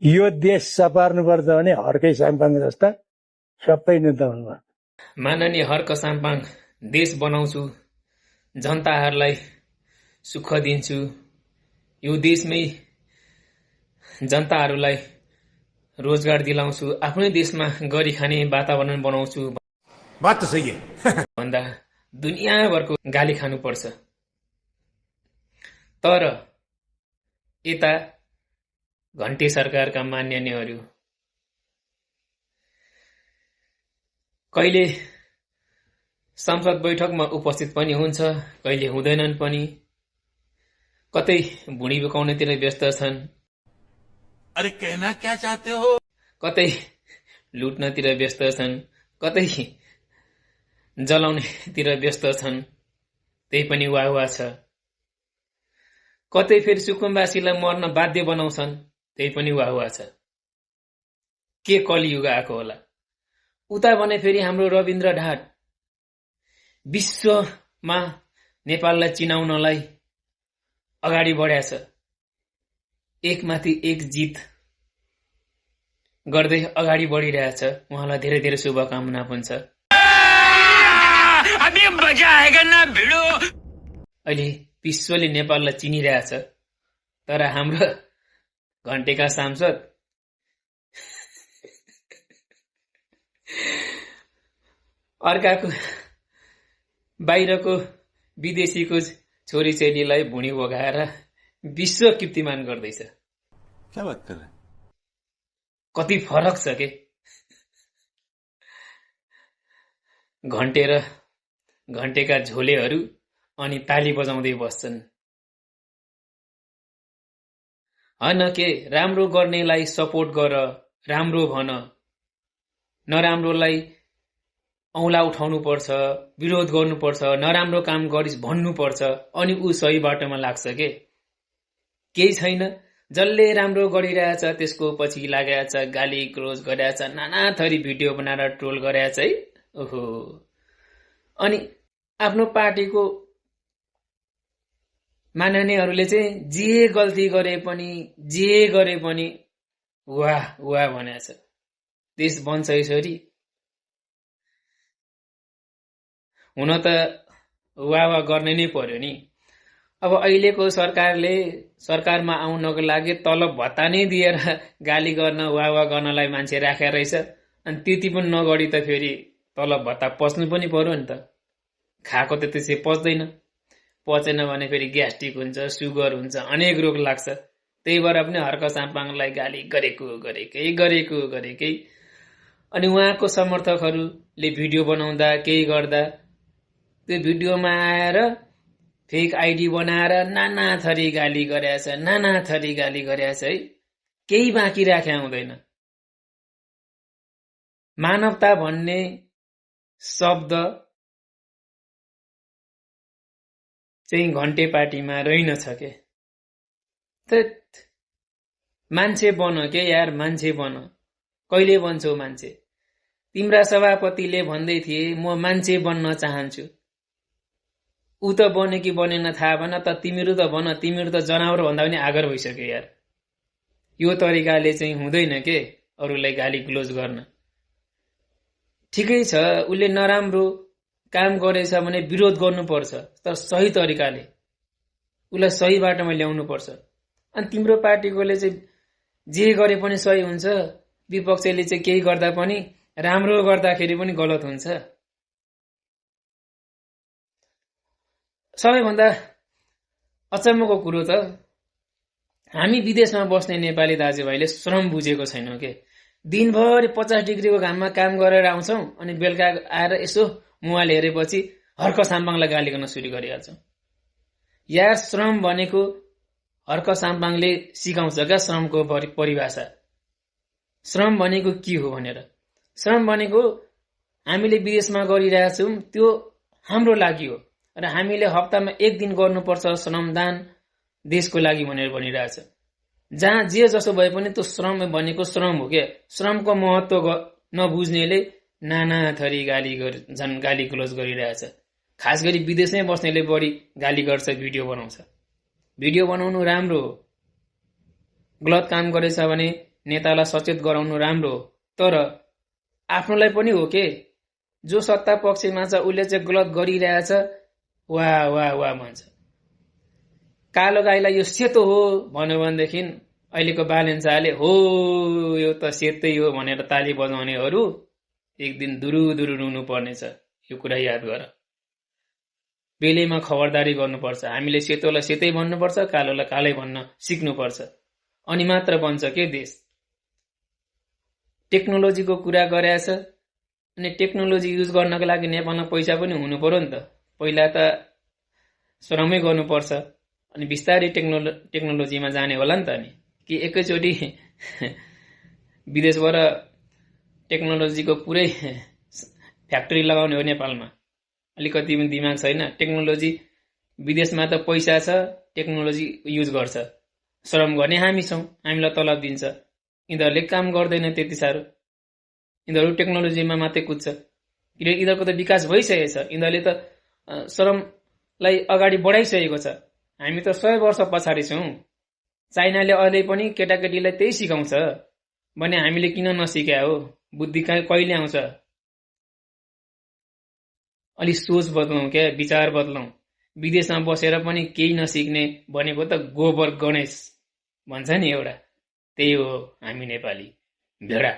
यो देश सपार्नुपर्छ भने हर्कै साम्पाङ जस्ता सबै नेता हुनुभयो। माननीय हर्क साम्पाङ, देश बनाउँछु, जनताहरूलाई सुख दिन्छु, यो देशमै जनताहरूलाई रोजगार दिलाउँछु, आफ्नै देशमा गरी खाने वातावरण बनाउँछु बात त सही है भन्दा दुनियाँभरको गाली खानुपर्छ। तर यता घन्टे सरकारका मान्यनेहरू कहिले संसद बैठकमा उपस्थित पनि हुन्छ, कहिले हुँदैनन् पनि, कतै भुँडी बिकाउनेतिर व्यस्त छन्, अरे कहना क्या चाहते हो, कतै लुट्नतिर व्यस्त छन्, कतै जलाउनेतिर व्यस्त छन्, त्यही पनि वाह छ। कतै फेरि सुकुम्बासीलाई मर्न बाध्य बनाउँछन्, त्यही पनि वाह छ। के कलियुग आएको होला। उता भने फेरि हाम्रो रविन्द्र ढाड विश्वमा नेपाललाई चिनाउनलाई अगाडि बढ्याछ, एकमाथि एक जित गर्दै अगाडि बढिरहेछ। उहाँलाई धेरै धेरै शुभकामना पनि छ। अहिले विश्वले नेपाललाई चिनिरहेछ, तर हाम्रो घन्टेका सांसद अर्काको बाहिरको विदेशीको छोरीचेलीलाई भुँडी बगाएर विश्व कीर्तिमान गर्दैछ। क्या बात कर रहे हैं? कति फरक छ के घन्टे र घन्टेका झोलेहरू अनि ताली बजाउँदै बस्छन्। हैन के राम्रो गर्नेलाई सपोर्ट गर, राम्रो भन, नराम्रोलाई औँला उठाउनु पर्छ, विरोध गर्नुपर्छ, नराम्रो काम गरिस् भन्नुपर्छ, अनि ऊ सही बाटोमा लाग्छ के। केही छैन, जसले राम्रो गरिरहेछ त्यसको पछि लागेछ, गाली क्रोज गरेछ, नाना थरी भिडियो बनाएर ट्रोल गरेछ है। ओहो, अनि आफ्नो पार्टीको माननीयहरूले चाहिँ जे गल्ती गरे पनि जे गरे पनि वाह वाह भनेछ। देश बन्छ यसरी। हुन त वाह वाह गर्ने नै पर्यो नि। अब अहिलेको सरकारले सरकारमा आउनको लागि तलब भत्ता नै दिएर गाली गर्न वाह वाह गर्नलाई मान्छे राखेर रहेछ। अनि त्यति पनि नगरी त फेरि तलब भत्ता पस्नु पनि पर्यो नि त। खाएको त त्यसै पच्दैन, पचेन भने फेरि ग्यास्ट्रिक हुन्छ, सुगर हुन्छ, अनेक रोग लाग्छ। त्यही भएर पनि हर्क साम्पाङलाई गाली गरेकै। अनि उहाँको समर्थकहरूले भिडियो बनाउँदा केही गर्दा त्यो भिडियोमा आएर फेक आइडी बनाएर नाना थरी गाली गरेछ है। केही बाँकी राखे हुँदैन। मानवता भन्ने शब्द चाहिँ घन्टे पार्टीमा रहेनछ के। मान्छे बन के यार, मान्छे बन। कहिले बन्छौ मान्छे? तिम्रा सभापतिले भन्दै थिए म मान्छे बन्न चाहन्छु। ऊ त बने कि बनेन थाहा भएन, त तिमीहरू त भन, तिमीहरू त जनावर भन्दा पनि आगर भइसक्यो यार। यो तरिकाले चाहिँ हुँदैन के अरूलाई गाली ग्लोज गर्न। ठिकै छ, उसले नराम्रो काम गरेछ भने विरोध गर्नुपर्छ, तर सही तरिकाले उसलाई सही बाटोमा ल्याउनु पर्छ। अनि तिम्रो पार्टीकोले चाहिँ जे गरे पनि सही हुन्छ, विपक्षले चाहिँ केही गर्दा पनि, राम्रो गर्दाखेरि पनि गलत हुन्छ। सबैभन्दा अचम्मको कुरो त हामी विदेशमा बस्ने नेपाली दाजुभाइले श्रम बुझेको छैनौँ के। दिनभरि 50 डिग्रीको घाममा काम गरेर आउँछौँ, अनि बेलुका आएर यसो मोबाइल हेरेपछि हर्क साम्पाङलाई गाली गर्न सुरु गरिहाल्छौँ। यार, श्रम भनेको हर्क साम्पाङले सिकाउँछ क्या श्रमको परिभाषा। श्रम भनेको के हो भनेर। श्रम भनेको हामीले विदेशमा गरिरहेछौँ त्यो हाम्रो लागि हो, र हामीले हप्तामा 1 दिन गर्नुपर्छ श्रमदान देशको लागि भनेर भनिरहेछ। जहाँ जे जसो भए पनि त्यो श्रम भनेको श्रम हो क्या। श्रमको महत्व नबुझ्नेले नाना थरी गाली क्लोज गरिरहेछ। खास गरी विदेशमै बस्नेले बढी गाली गर्छ, भिडियो बनाउँछ। भिडियो बनाउनु राम्रो हो, गलत काम गरेछ भने नेतालाई सचेत गराउनु राम्रो हो, तर आफ्नोलाई पनि हो के, जो सत्ता पक्षमा छ उसले चाहिँ गलत गरिरहेछ, वाह वाह वाह भन्छ। कालो गाईलाई यो सेतो हो भन्यो भनेदेखि अहिलेको बालेन शाहले हो यो त सेतै हो भनेर ताली बजाउनेहरू एक दिन दुरु दुरु रुनु पर्नेछ। यो कुरा याद गर। बेलैमा खबरदारी गर्नुपर्छ। हामीले सेतोलाई सेतै भन्नुपर्छ, कालोलाई कालै भन्न सिक्नुपर्छ, अनि मात्र बन्छ के देश। टेक्नोलोजीको कुरा गरेछ, अनि टेक्नोलोजी युज गर्नको लागि नेपालमा पैसा पनि हुनु पर्यो नि त। पहिला त श्रमै गर्नुपर्छ, अनि बिस्तारै टेक्नोलोजीमा जाने होला नि त। अनि कि एकैचोटि विदेशबाट टेक्नोलोजीको पुरै फ्याक्ट्री लगाउने हो नेपालमा? अलिकति पनि दिमाग छैन। टेक्नोलोजी विदेशमा त पैसा छ, टेक्नोलोजी युज गर्छ, श्रम गर्ने हामी छौँ, हामीलाई तलब दिन्छ। यिनीहरूले काम गर्दैन त्यति साह्रो, यिनीहरू टेक्नोलोजीमा मात्रै कुद्छ। किनकि यिनीहरूको त विकास भइसकेको छ, यिनीहरूले त श्रमलाई अगाडि बढाइसकेको छ। हामी त 100 वर्ष पछाडि छौँ। चाइनाले अहिले पनि केटाकेटीलाई त्यही सिकाउँछ भने हामीले किन नसिक्या हो? बुद्धि कहिले आउँछ? अलि सोच बदलौँ क्या, विचार बदलौँ। विदेशमा बसेर पनि केही नसिक्ने भनेको त गोबर गणेश भन्छ नि एउटा, त्यही हो हामी नेपाली भेडा।